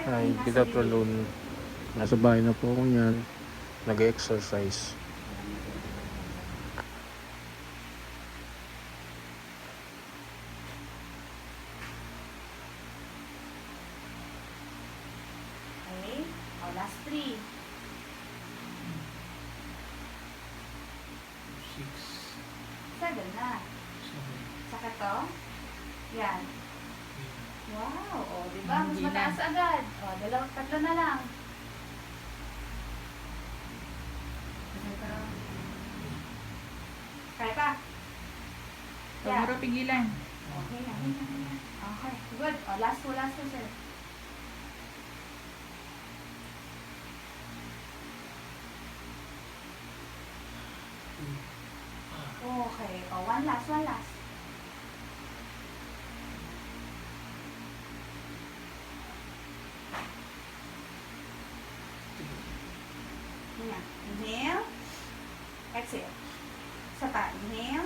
Hi, good afternoon. Nasa bahay na po ako niyan. Nag-exercise. Okay. O, last 3. 7 na. Saka to. Yan. Wow. O, diba? Mas Hindi mataas agad. O, 2, 3 na lang. Kaya pa. Huwag mo raw pigilan. Okay na. Okay. Good. O, last 2, sir. Okay. O, one last. Yan. Inhale. Exhale. Isa pa. Inhale.